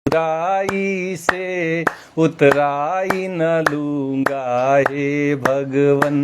रघुराई से उतराई न लूंगा हे भगवन।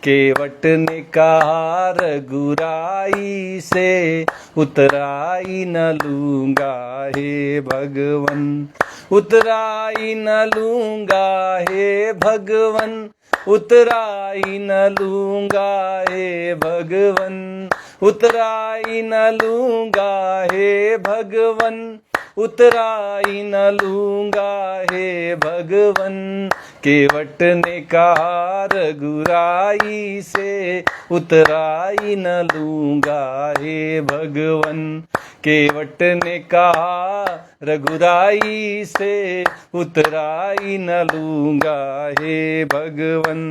केवट ने कहा रघुराई से उतराई न लूंगा हे भगवन। उतराई न लूंगा हे भगवन। उतराई न लूंगा हे भगवन। उतराई न लूंगा हे भगवन। उतराई न लूंगा हे भगवन। केवट ने कहा रघुराई से उतराई न लूंगा हे भगवन। केवट ने कहा रघुराई से उतराई न लूंगा हे भगवन।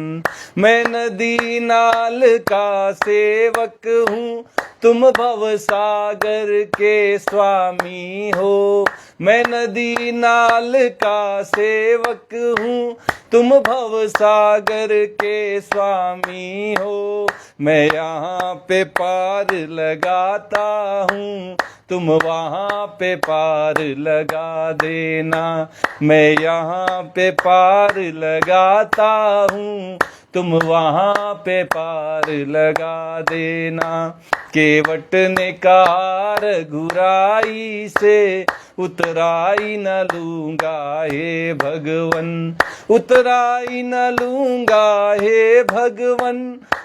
मैं नदी नाल का सेवक हूँ, तुम भवसागर के स्वामी हो। मैं नदी नाल का सेवक हूँ, तुम भवसागर के स्वामी हो। मैं यहाँ पे पार लगाता हूँ, तुम वहाँ पे पार लगा देना। मैं यहाँ पे पार लगाता हूँ, तुम वहाँ पे पार लगा देना। केवट ने कहा रघुराई से उतराई न लूंगा हे भगवन। उतराई न लूंगा हे भगवन।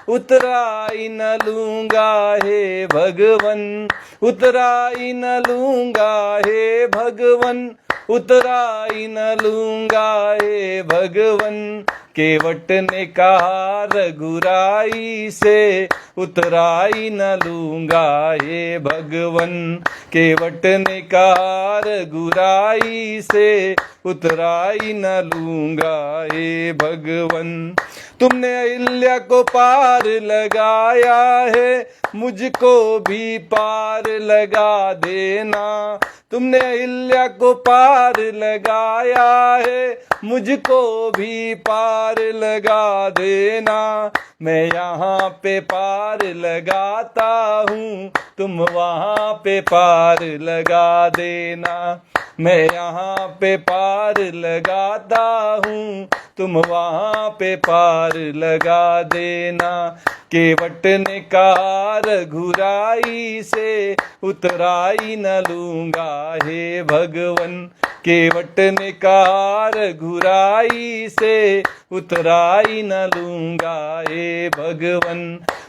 उतराई न लूंगा हे भगवन। उतराई न लूंगा हे भगवन। उतराई न लूंगा हे भगवन। केवट ने कहा रघुराई से उतराई न लूंगा हे भगवन। केवट ने कहा रघुराई से उतराई न लूंगा हे भगवन। तुमने अहिल्या को पार लगाया है, मुझको भी पार लगा देना। तुमने अहिल्या को पार लगाया है, मुझको भी पार लगा देना। मैं यहाँ पे पार लगाता हूँ, तुम वहाँ पे पार लगा देना। मैं यहाँ पे पार लगाता हूँ, तुम वहाँ पे पार लगा देना। केवट ने कहा रघुराई से उतराई न लूंगा हे भगवन। केवट ने कहा रघुराई से उतराई न लूंगा हे भगवन।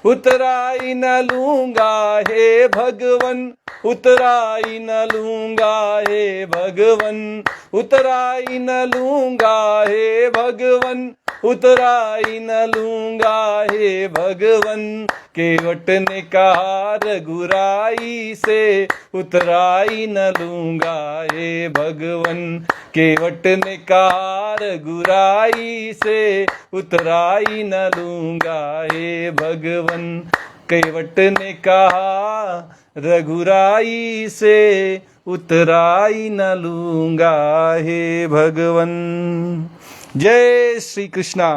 उतराई न लूंगा हे भगवन। उतराई न लूंगा हे भगवन। उतराई न लूंगा हे भगवन। उतराई न लूंगा हे भगवन। केवट ने कहा रघुराई से उतराई न लूंगा हे भगवन। केवट ने कहा रघुराई से उतराई न लूंगा हे भगवन। केवट ने कहा रघुराई से उतराई न लूंगा हे भगवन। जय श्री कृष्णा।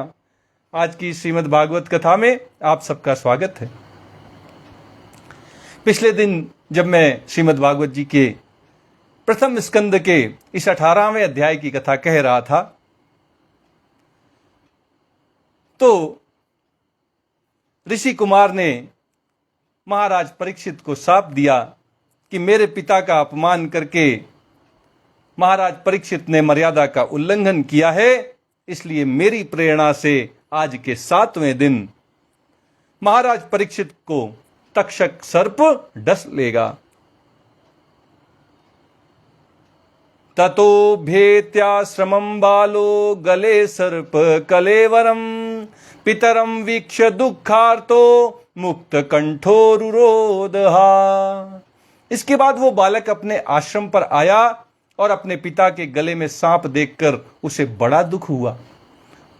आज की श्रीमद् भागवत कथा में आप सबका स्वागत है। पिछले दिन जब मैं श्रीमद् भागवत जी के प्रथम स्कंद के इस 18वें अध्याय की कथा कह रहा था, तो ऋषि कुमार ने महाराज परीक्षित को शाप दिया कि मेरे पिता का अपमान करके महाराज परीक्षित ने मर्यादा का उल्लंघन किया है, इसलिए मेरी प्रेरणा से आज के 7वें दिन महाराज परीक्षित को तक्षक सर्प डस लेगा। ततो भेत्याश्रमं बालो गले सर्प कलेवरम पितरम वीक्ष्य दुखार्तो मुक्त कंठोरुरोधहा। इसके बाद वो बालक अपने आश्रम पर आया और अपने पिता के गले में सांप देखकर उसे बड़ा दुख हुआ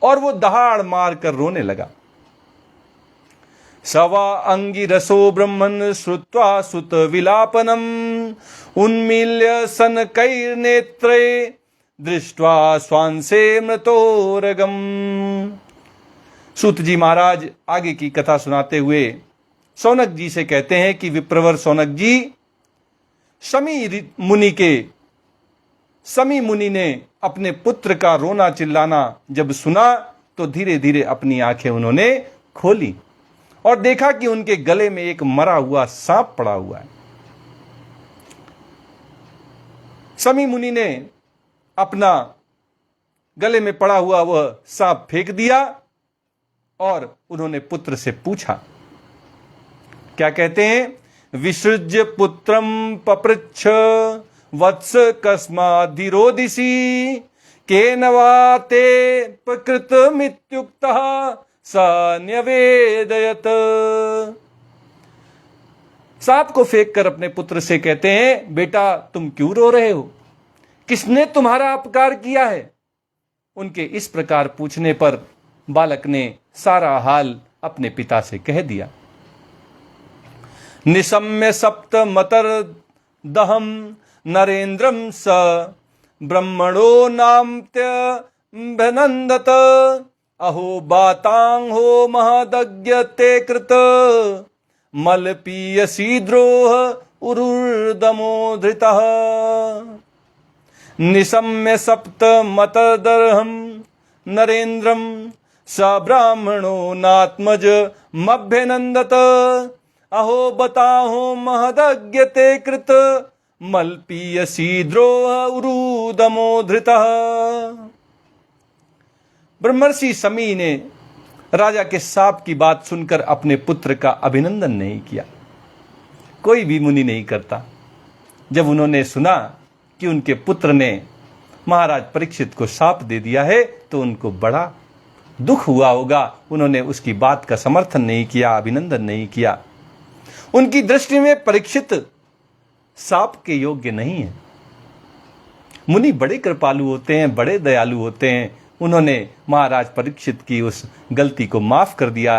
और वो दहाड़ मारकर रोने लगा। सवा अंगिरसो ब्रह्मन् श्रुत्वा सुत विलापनम उन्मील्य सनकैर्नेत्रे दृष्ट्वा स्वांसे मृतोरगम। सूत जी महाराज आगे की कथा सुनाते हुए सौनक जी से कहते हैं कि विप्रवर सौनक जी, शमी मुनि के समी मुनि ने अपने पुत्र का रोना चिल्लाना जब सुना तो धीरे धीरे अपनी आंखें उन्होंने खोली और देखा कि उनके गले में एक मरा हुआ सांप पड़ा हुआ है। समी मुनि ने अपना गले में पड़ा हुआ वह सांप फेंक दिया और उन्होंने पुत्र से पूछा, क्या कहते हैं, विसृज्य पुत्रम पपृच्छ वत्स कस्माधिरोदिसी केन वा ते प्रकृतमित्युक्तः स न्यवेदयत। सांप को फेंक कर अपने पुत्र से कहते हैं, बेटा तुम क्यों रो रहे हो, किसने तुम्हारा अपकार किया है। उनके इस प्रकार पूछने पर बालक ने सारा हाल अपने पिता से कह दिया। निशम्य सप्त मतर दहम नरेंद्रम स ब्रह्मणो नामत्यभिनंदत अहो बातांग हो महदज्ञ ते कृत मलपीयसी द्रोह उरुर्दमोधृतः। निशम्य सप्त मतदर्हम नरेंद्रम स ब्राह्मणो नात्मज मभ्यनंदत अहो बताहो महदज्ञ ते कृत मलपीयसी द्रोह उरुदमोधृतः। ब्रह्मर्षि समी ने राजा के साप की बात सुनकर अपने पुत्र का अभिनंदन नहीं किया। कोई भी मुनि नहीं करता। जब उन्होंने सुना कि उनके पुत्र ने महाराज परीक्षित को शाप दे दिया है तो उनको बड़ा दुख हुआ होगा। उन्होंने उसकी बात का समर्थन नहीं किया, अभिनंदन नहीं किया। उनकी दृष्टि में परीक्षित शाप के योग्य नहीं है। मुनि बड़े कृपालु होते हैं, बड़े दयालु होते हैं। उन्होंने महाराज परीक्षित की उस गलती को माफ कर दिया।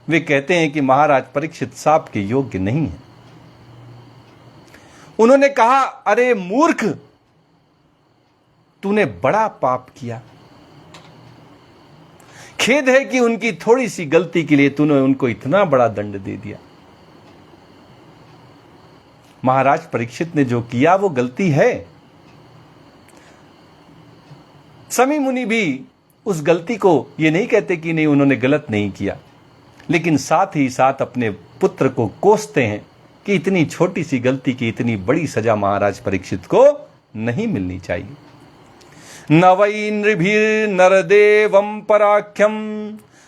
वे कहते हैं कि महाराज परीक्षित शाप के योग्य नहीं है। उन्होंने कहा, अरे मूर्ख, तूने बड़ा पाप किया। खेद है कि उनकी थोड़ी सी गलती के लिए तूने उनको इतना बड़ा दंड दे दिया। महाराज परीक्षित ने जो किया वो गलती है। समी मुनि भी उस गलती को ये नहीं कहते कि नहीं उन्होंने गलत नहीं किया, लेकिन साथ ही साथ अपने पुत्र को कोसते हैं कि इतनी छोटी सी गलती की इतनी बड़ी सजा महाराज परीक्षित को नहीं मिलनी चाहिए। न वै नृभिर्नरदेवं पराख्यम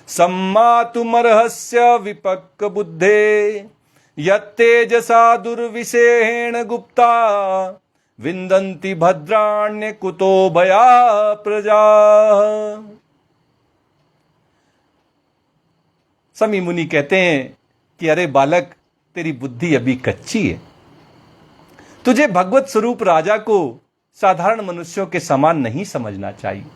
सम्मातुमर्हस्य विपक्क बुद्धे यत्तेजसा दुर्विषेण गुप्ता विन्दन्ति भद्राण्य कुतो भया प्रजा। समी मुनि कहते हैं कि अरे बालक, तेरी बुद्धि अभी कच्ची है। तुझे भगवत स्वरूप राजा को साधारण मनुष्यों के समान नहीं समझना चाहिए।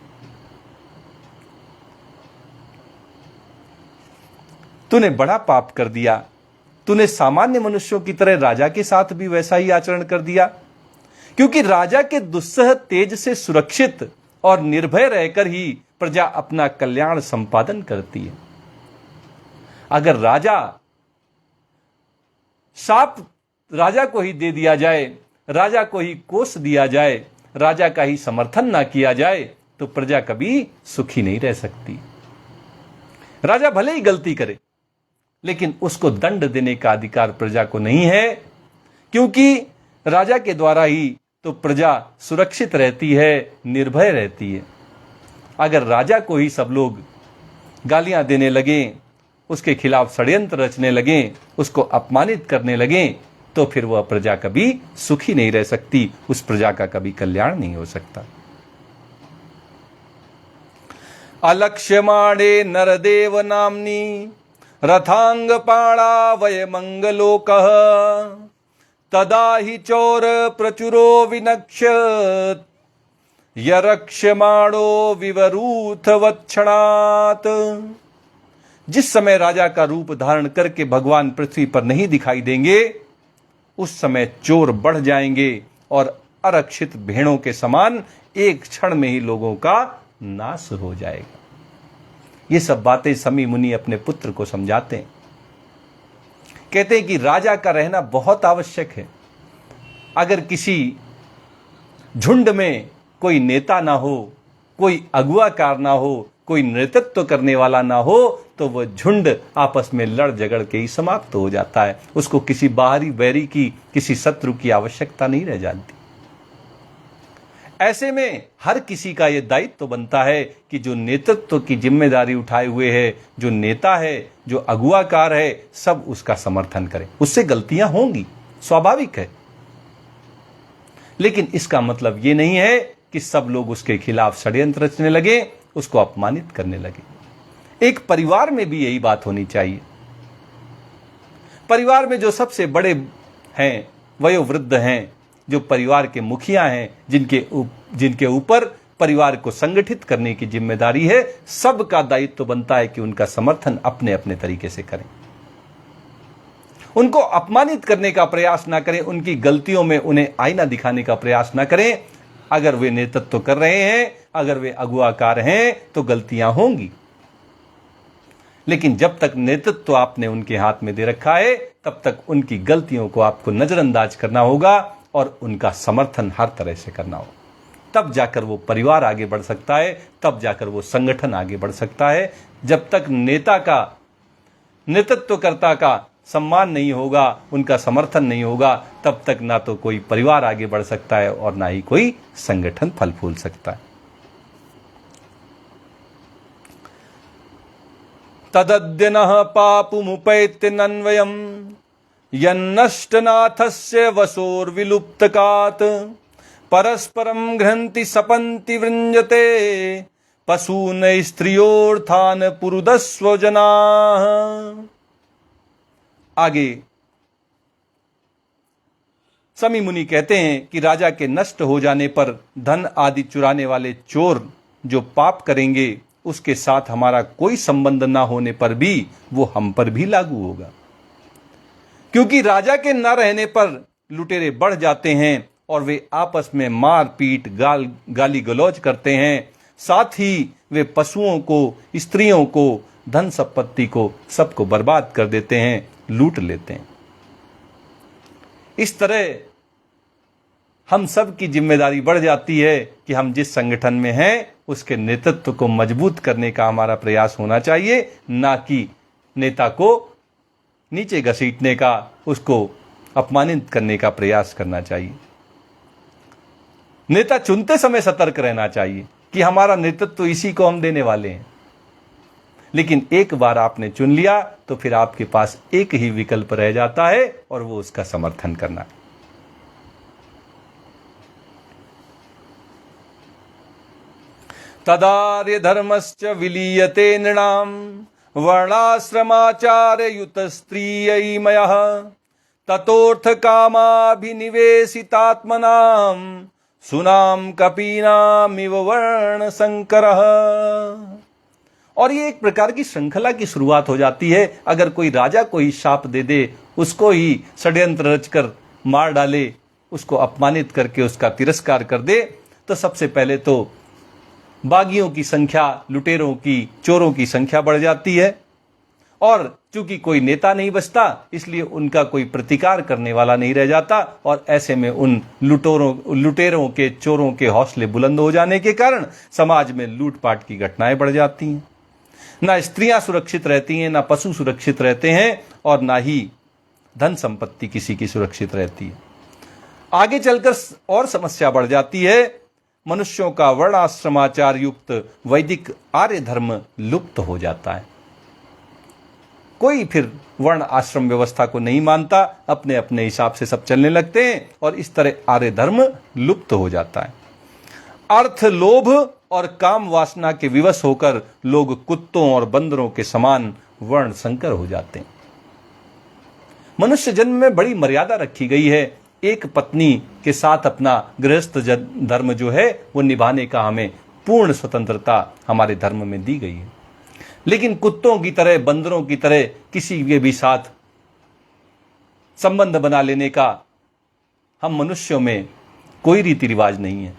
तूने बड़ा पाप कर दिया। तूने सामान्य मनुष्यों की तरह राजा के साथ भी वैसा ही आचरण कर दिया, क्योंकि राजा के दुस्सह तेज से सुरक्षित और निर्भय रहकर ही प्रजा अपना कल्याण संपादन करती है। अगर शाप राजा को ही दे दिया जाए, राजा को ही कोस दिया जाए, राजा का ही समर्थन ना किया जाए, तो प्रजा कभी सुखी नहीं रह सकती। राजा भले ही गलती करे, लेकिन उसको दंड देने का अधिकार प्रजा को नहीं है, क्योंकि राजा के द्वारा ही तो प्रजा सुरक्षित रहती है, निर्भय रहती है। अगर राजा को ही सब लोग गालियां देने लगें, उसके खिलाफ षड्यंत्र रचने लगें, उसको अपमानित करने लगें, तो फिर वह प्रजा कभी सुखी नहीं रह सकती, उस प्रजा का कभी कल्याण नहीं हो सकता। अलक्ष्यमाणे नरदेव नाम्नी रथांग पाणा वय मंगलोकः तदा ही चोर प्रचुरो विनक्ष्य यरक्ष्यमाणो विवरूथ वत्क्षणात्। जिस समय राजा का रूप धारण करके भगवान पृथ्वी पर नहीं दिखाई देंगे, उस समय चोर बढ़ जाएंगे और अरक्षित भेड़ों के समान एक क्षण में ही लोगों का नाश हो जाएगा। ये सब बातें समी मुनि अपने पुत्र को समझाते हैं। कहते हैं कि राजा का रहना बहुत आवश्यक है। अगर किसी झुंड में कोई नेता ना हो, कोई अगुवाकार ना हो, कोई नेतृत्व करने वाला ना हो, तो वह झुंड आपस में लड़ झगड़ के ही समाप्त हो जाता है। उसको किसी बाहरी बैरी की, किसी शत्रु की आवश्यकता नहीं रह जाती। ऐसे में हर किसी का यह दायित्व बनता है कि जो नेतृत्व की जिम्मेदारी उठाए हुए है, जो नेता है, जो अगुवाकार है, सब उसका समर्थन करें। उससे गलतियां होंगी, स्वाभाविक है, लेकिन इसका मतलब यह नहीं है कि सब लोग उसके खिलाफ षड्यंत्र रचने लगे, उसको अपमानित करने लगे। एक परिवार में भी यही बात होनी चाहिए। परिवार में जो सबसे बड़े हैं, वयोवृद्ध हैं, जो परिवार के मुखिया हैं, जिनके ऊपर परिवार को संगठित करने की जिम्मेदारी है, सबका दायित्व बनता है कि उनका समर्थन अपने अपने तरीके से करें। उनको अपमानित करने का प्रयास ना करें, उनकी गलतियों में उन्हें आईना दिखाने का प्रयास ना करें। अगर वे नेतृत्व कर रहे हैं, अगर वे अगुवाकार हैं, तो गलतियां होंगी, लेकिन जब तक नेतृत्व आपने उनके हाथ में दे रखा है, तब तक उनकी गलतियों को आपको नजरअंदाज करना होगा और उनका समर्थन हर तरह से करना होगा। तब जाकर वो परिवार आगे बढ़ सकता है, तब जाकर वो संगठन आगे बढ़ सकता है। जब तक नेता का, नेतृत्वकर्ता का सम्मान नहीं होगा, उनका समर्थन नहीं होगा, तब तक ना तो कोई परिवार आगे बढ़ सकता है और ना ही कोई संगठन फल फूल सकता है। तदद्यनः पापुमुपैति नन्वयम् यन्नष्टनाथस्य वसोर्विलुप्तकात् परस्परं घ्रन्ति सपन्ति वृञ्जते पशून् स्त्रियोर्थान् पुरुदस्व जनाः। आगे समी मुनि कहते हैं कि राजा के नष्ट हो जाने पर धन आदि चुराने वाले चोर जो पाप करेंगे, उसके साथ हमारा कोई संबंध ना होने पर भी वो हम पर भी लागू होगा, क्योंकि राजा के न रहने पर लुटेरे बढ़ जाते हैं और वे आपस में मार पीट, गाली गलौज करते हैं। साथ ही वे पशुओं को, स्त्रियों को, धन संपत्ति को, सबको बर्बाद कर देते हैं, लूट लेते हैं। इस तरह हम सब की जिम्मेदारी बढ़ जाती है कि हम जिस संगठन में हैं, उसके नेतृत्व को मजबूत करने का हमारा प्रयास होना चाहिए, ना कि नेता को नीचे घसीटने का, उसको अपमानित करने का प्रयास करना चाहिए। नेता चुनते समय सतर्क रहना चाहिए कि हमारा नेतृत्व इसी को हम देने वाले हैं, लेकिन एक बार आपने चुन लिया तो फिर आपके पास एक ही विकल्प रह जाता है और वो उसका समर्थन करना है। तदार्य धर्मश्च विलीयते नृणाम वर्णाश्रमाचारयुत स्त्रियैमयः ततोर्थ कामाभिनिवेशितात्मनाम सुनाम कपीनामिव वर्ण संकरः। और ये एक प्रकार की श्रृंखला की शुरुआत हो जाती है। अगर कोई राजा को ही शाप दे दे, उसको ही षड्यंत्र रचकर मार डाले, उसको अपमानित करके उसका तिरस्कार कर दे, तो सबसे पहले तो बागियों की संख्या, लुटेरों की, चोरों की संख्या बढ़ जाती है। और चूंकि कोई नेता नहीं बचता, इसलिए उनका कोई प्रतिकार करने वाला नहीं रह जाता, और ऐसे में उन लुटेरों के, चोरों के हौसले बुलंद हो जाने के कारण समाज में लूटपाट की घटनाएं बढ़ जाती हैं। ना स्त्रियां सुरक्षित रहती हैं, ना पशु सुरक्षित रहते हैं, और ना ही धन संपत्ति किसी की सुरक्षित रहती है। आगे चलकर और समस्या बढ़ जाती है। मनुष्यों का वर्णाश्रमाचार युक्त वैदिक आर्य धर्म लुप्त हो जाता है। कोई फिर वर्ण आश्रम व्यवस्था को नहीं मानता, अपने अपने हिसाब से सब चलने लगते हैं, और इस तरह आर्य धर्म लुप्त हो जाता है। अर्थ, लोभ और काम वासना के विवश होकर लोग कुत्तों और बंदरों के समान वर्ण संकर हो जाते हैं। मनुष्य जन्म में बड़ी मर्यादा रखी गई है। एक पत्नी के साथ अपना गृहस्थ धर्म जो है वो निभाने का हमें पूर्ण स्वतंत्रता हमारे धर्म में दी गई है, लेकिन कुत्तों की तरह, बंदरों की तरह किसी के भी साथ संबंध बना लेने का हम मनुष्यों में कोई रीति रिवाज नहीं है।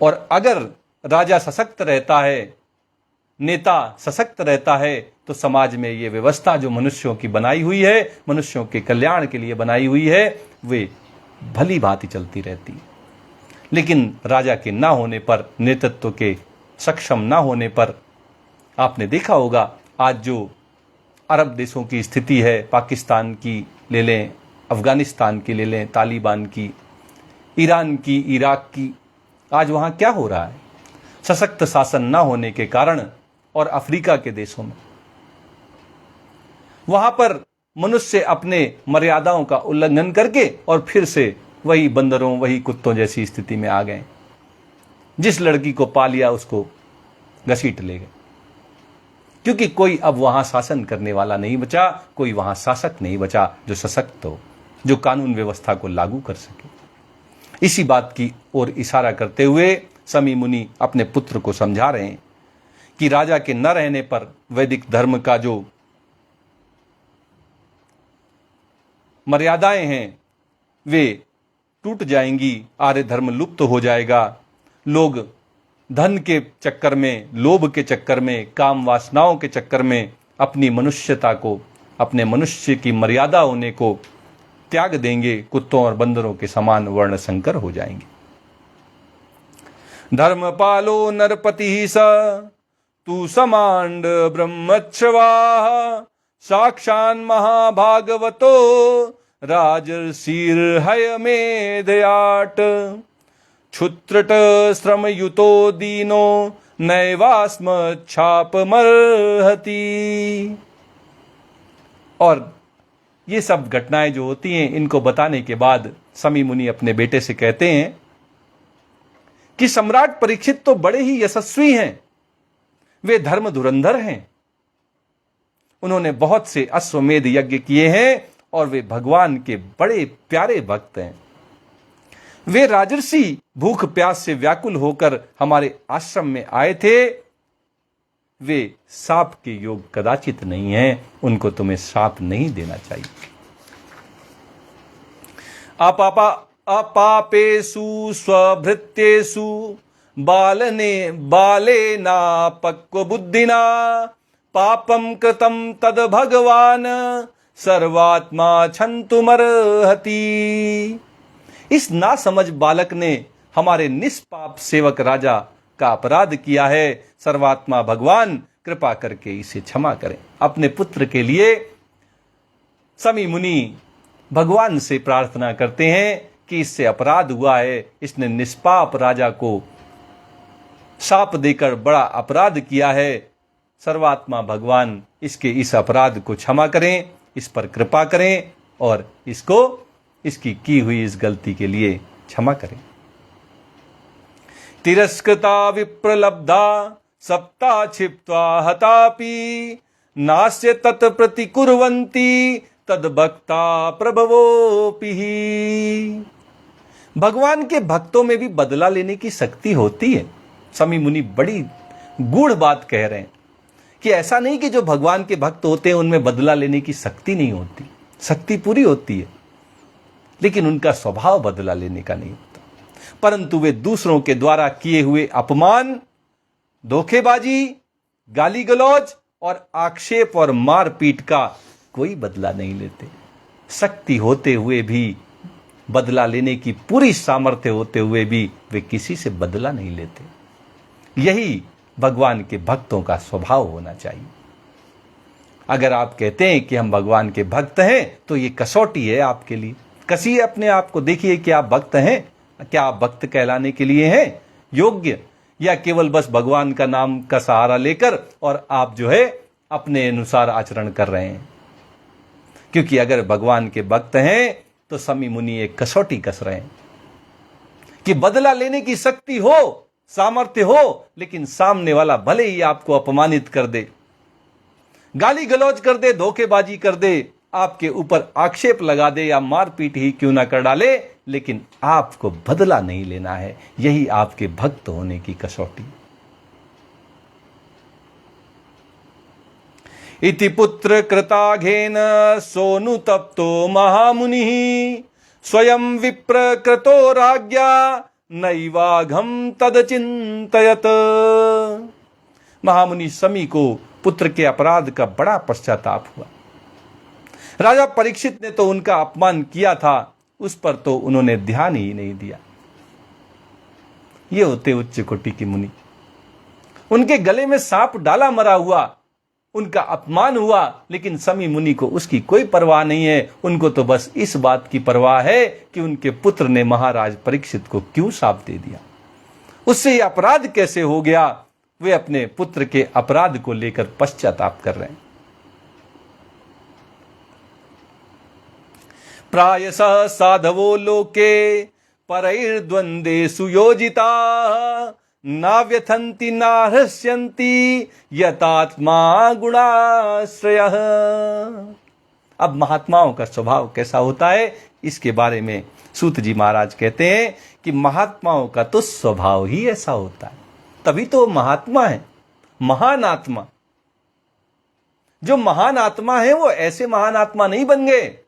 और अगर राजा सशक्त रहता है, नेता सशक्त रहता है, तो समाज में ये व्यवस्था जो मनुष्यों की बनाई हुई है, मनुष्यों के कल्याण के लिए बनाई हुई है, वे भली भांति चलती रहती है। लेकिन राजा के ना होने पर, नेतृत्व के सक्षम ना होने पर, आपने देखा होगा आज जो अरब देशों की स्थिति है, पाकिस्तान की ले लें, अफगानिस्तान की ले लें, तालिबान की, ईरान की, इराक की, आज वहाँ क्या हो रहा है? सशक्त शासन ना होने के कारण, और अफ्रीका के देशों में वहां पर मनुष्य अपने मर्यादाओं का उल्लंघन करके और फिर से वही बंदरों, वही कुत्तों जैसी स्थिति में आ गए। जिस लड़की को पा लिया उसको घसीट ले गए, क्योंकि कोई अब वहां शासन करने वाला नहीं बचा, कोई वहां शासक नहीं बचा जो सशक्त हो, जो कानून व्यवस्था को लागू कर सके। इसी बात की ओर इशारा करते हुए समी मुनि अपने पुत्र को समझा रहे हैं कि राजा के न रहने पर वैदिक धर्म का जो मर्यादाएं हैं वे टूट जाएंगी, आर्य धर्म लुप्त हो जाएगा। लोग धन के चक्कर में, लोभ के चक्कर में, काम वासनाओं के चक्कर में अपनी मनुष्यता को, अपने मनुष्य की मर्यादा होने को त्याग देंगे, कुत्तों और बंदरों के समान वर्ण संकर हो जाएंगे। धर्मपालो नरपति स तू समांड ब्रह्मच्छवाह साक्षान महाभागवतो राजर्षिर्हय मेधयाट क्षुत्रट श्रमयुतो दीनो नैवास्म छापमर्हति। और ये सब घटनाएं जो होती हैं, इनको बताने के बाद समी मुनि अपने बेटे से कहते हैं कि सम्राट परीक्षित तो बड़े ही यशस्वी हैं, वे धर्म धुरंधर हैं, उन्होंने बहुत से अश्वमेध यज्ञ किए हैं और वे भगवान के बड़े प्यारे भक्त हैं। वे राजर्षि भूख प्यास से व्याकुल होकर हमारे आश्रम में आए थे। वे साप के योग कदाचित नहीं हैं, उनको तुम्हें साप नहीं देना चाहिए। अपापेषु स्वभृत्येषु बालेना पक्व बुद्धिना पापम कृतम तद भगवान सर्वात्मा क्षन्तुमर्हति। इस नासमझ बालक ने हमारे निष्पाप सेवक राजा का अपराध किया है, सर्वात्मा भगवान कृपा करके इसे क्षमा करें। अपने पुत्र के लिए समी मुनि भगवान से प्रार्थना करते हैं कि इससे अपराध हुआ है, इसने निष्पाप राजा को शाप देकर बड़ा अपराध किया है, सर्वात्मा भगवान इसके इस अपराध को क्षमा करें, इस पर कृपा करें और इसको इसकी की हुई इस गलती के लिए क्षमा करें। तिरस्कृता विप्रलब्धा सप्ता क्षिप्त्वा हतापि नास्य तत्प्रतिकुर्वन्ति तद्भक्ता प्रभवोपि। भगवान के भक्तों में भी बदला लेने की शक्ति होती है। समी मुनि बड़ी गूढ़ बात कह रहे हैं कि ऐसा नहीं कि जो भगवान के भक्त होते हैं उनमें बदला लेने की शक्ति नहीं होती, शक्ति पूरी होती है, लेकिन उनका स्वभाव बदला लेने का नहीं होता। परंतु वे दूसरों के द्वारा किए हुए अपमान, धोखेबाजी, गाली गलौज और आक्षेप और मारपीट का कोई बदला नहीं लेते। शक्ति होते हुए भी, बदला लेने की पूरी सामर्थ्य होते हुए भी वे किसी से बदला नहीं लेते। यही भगवान के भक्तों का स्वभाव होना चाहिए। अगर आप कहते हैं कि हम भगवान के भक्त हैं तो ये कसौटी है आपके लिए। कसिए अपने आप को, देखिए कि आप भक्त हैं, क्या आप भक्त कहलाने के लिए हैं योग्य, या केवल बस भगवान का नाम का सहारा लेकर और आप जो है अपने अनुसार आचरण कर रहे हैं। क्योंकि अगर भगवान के भक्त हैं तो समी मुनि एक कसौटी कस रहे हैं कि बदला लेने की शक्ति हो, सामर्थ्य हो, लेकिन सामने वाला भले ही आपको अपमानित कर दे, गाली गलौज कर दे, धोखेबाजी कर दे, आपके ऊपर आक्षेप लगा दे या मारपीट ही क्यों ना कर डाले, लेकिन आपको बदला नहीं लेना है। यही आपके भक्त होने की कसौटी। इति पुत्र कृताघेन सोनुतप्तो महामुनिः स्वयं विप्र कृतो राज्ञा नैवाघम तदचिंतयत। महामुनि समी को पुत्र के अपराध का बड़ा पश्चाताप हुआ। राजा परीक्षित ने तो उनका अपमान किया था, उस पर तो उन्होंने ध्यान ही नहीं दिया। ये होते उच्च कोटि के मुनि। उनके गले में सांप डाला मरा हुआ, उनका अपमान हुआ, लेकिन समी मुनि को उसकी कोई परवाह नहीं है। उनको तो बस इस बात की परवाह है कि उनके पुत्र ने महाराज परीक्षित को क्यों शाप दे दिया, उससे यह अपराध कैसे हो गया। वे अपने पुत्र के अपराध को लेकर पश्चाताप कर रहे हैं। प्रायशः साधवो लोके परैर्द्वन्द्वेषु योजिता नाव्यथन्ति नाहृष्यन्ति यतात्मा गुणाश्रयः। अब महात्माओं का स्वभाव कैसा होता है, इसके बारे में सूत जी महाराज कहते हैं कि महात्माओं का तो स्वभाव ही ऐसा होता है, तभी तो महात्मा है, महान आत्मा। जो महान आत्मा है वो ऐसे महान आत्मा नहीं बन गए,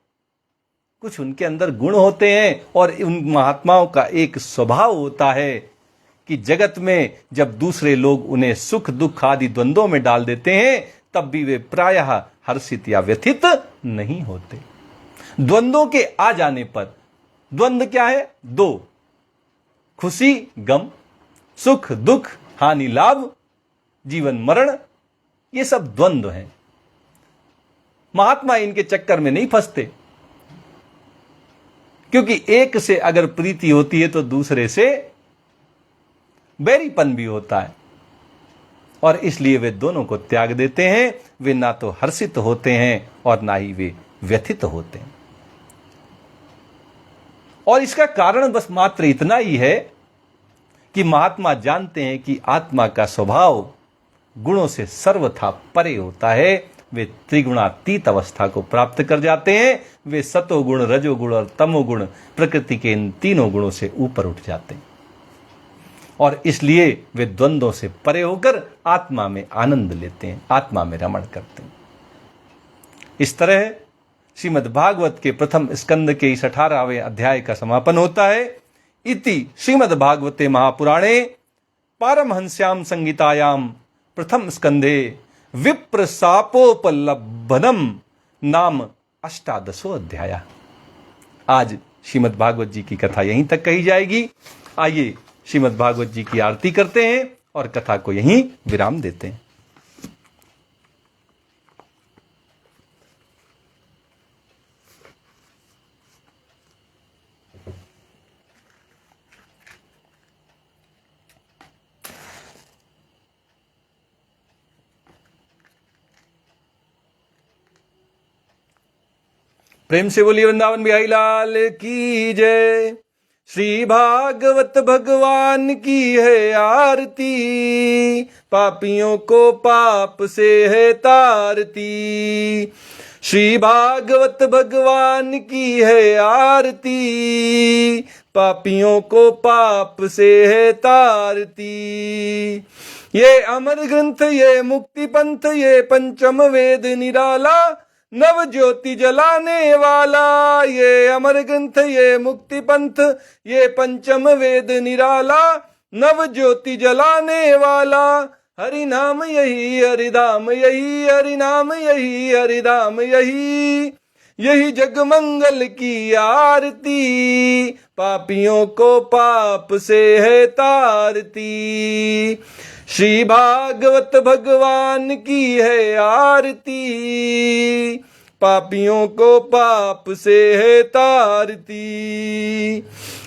कुछ उनके अंदर गुण होते हैं। और उन महात्माओं का एक स्वभाव होता है कि जगत में जब दूसरे लोग उन्हें सुख दुख आदि द्वंद्वों में डाल देते हैं, तब भी वे प्रायः हर्षित या व्यथित नहीं होते। द्वंद्वों के आ जाने पर, द्वंद्व क्या है? दो, खुशी गम, सुख दुख, हानि लाभ, जीवन मरण, ये सब द्वंद्व हैं। महात्मा इनके चक्कर में नहीं फंसते, क्योंकि एक से अगर प्रीति होती है तो दूसरे से बैरीपन भी होता है, और इसलिए वे दोनों को त्याग देते हैं। वे ना तो हर्षित होते हैं और ना ही वे व्यथित होते हैं। और इसका कारण बस मात्र इतना ही है कि महात्मा जानते हैं कि आत्मा का स्वभाव गुणों से सर्वथा परे होता है। वे त्रिगुणातीत अवस्था को प्राप्त कर जाते हैं। वे सतोगुण, रजोगुण और तमोगुण, प्रकृति के इन तीनों गुणों से ऊपर उठ जाते हैं, और इसलिए वे द्वंद्वों से परे होकर आत्मा में आनंद लेते हैं, आत्मा में रमण करते हैं। इस तरह श्रीमद् भागवत के प्रथम स्कंद के इस 18वें अध्याय का समापन होता है। इति श्रीमद् भागवते महापुराणे पारमहंस्याम संहितायाम प्रथम स्कंदे विप्र शापोपलब्धनम नाम 18 अध्याय। आज श्रीमद् भागवत जी की कथा यहीं तक कही जाएगी। आइए श्रीमद् भागवत जी की आरती करते हैं और कथा को यहीं विराम देते हैं। प्रेम से बोलिए वृंदावन बिहारी लाल की जय। श्री भागवत भगवान की है आरती, पापियों को पाप से है तारती। श्री भागवत भगवान की है आरती, पापियों को पाप से है तारती। ये अमर ग्रंथ, ये मुक्ति पंथ, ये पंचम वेद निराला, नव ज्योति जलाने वाला। ये अमर ग्रंथ, ये मुक्ति पंथ, ये पंचम वेद निराला, नव ज्योति जलाने वाला। हरि नाम यही हरिधाम यही, हरि नाम यही हरिधाम यही, यही जग मंगल की आरती, पापियों को पाप से है तारती। श्री भागवत भगवान की है आरती, पापियों को पाप से है तारती।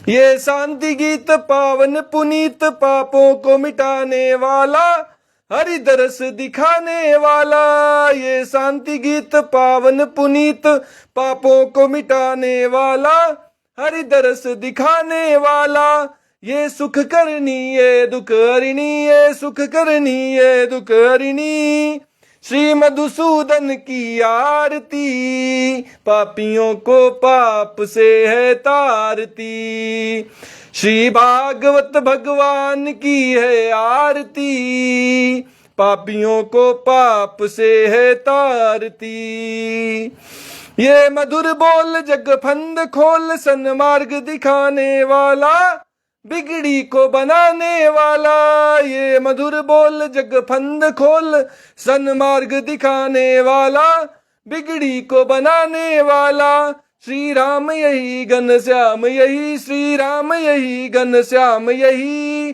ये शांति गीत पावन पुनीत, पापों को मिटाने वाला, हरि दरस दिखाने वाला। ये शांति गीत पावन पुनीत, पापों को मिटाने वाला, हरि दरस दिखाने वाला। ये सुख करनी ये दुख हरिणी, ये सुख करनी ये दुख हरिणी। श्री मधुसूदन की आरती, पापियों को पाप से है तारती। श्री भागवत भगवान की है आरती, पापियों को पाप से है तारती। ये मधुर बोल जग फंद खोल, सन्मार्ग दिखाने वाला, बिगड़ी को बनाने वाला। ये मधुर बोल जग फंद खोल, सन्मार्ग दिखाने वाला, बिगड़ी को बनाने वाला। श्री राम यही घन श्याम यही, श्री राम यही घन श्याम यही,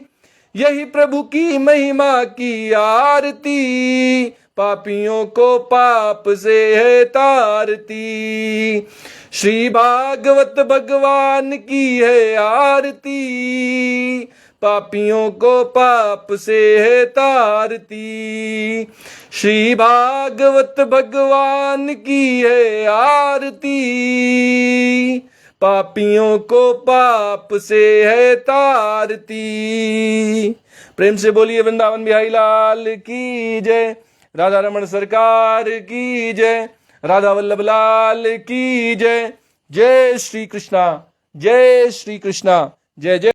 यही प्रभु की महिमा की आरती, पापियों को पाप से है तारती। श्री भागवत भगवान की है आरती, पापियों को पाप से है तारती। श्री भागवत भगवान की है आरती, पापियों को पाप से है तारती। प्रेम से बोलिए वृंदावन बिहारी लाल की जय, राधा रमण सरकार की जय, राधा वल्लभ लाल की जय। जय श्री कृष्णा, जय श्री कृष्णा, जय जय।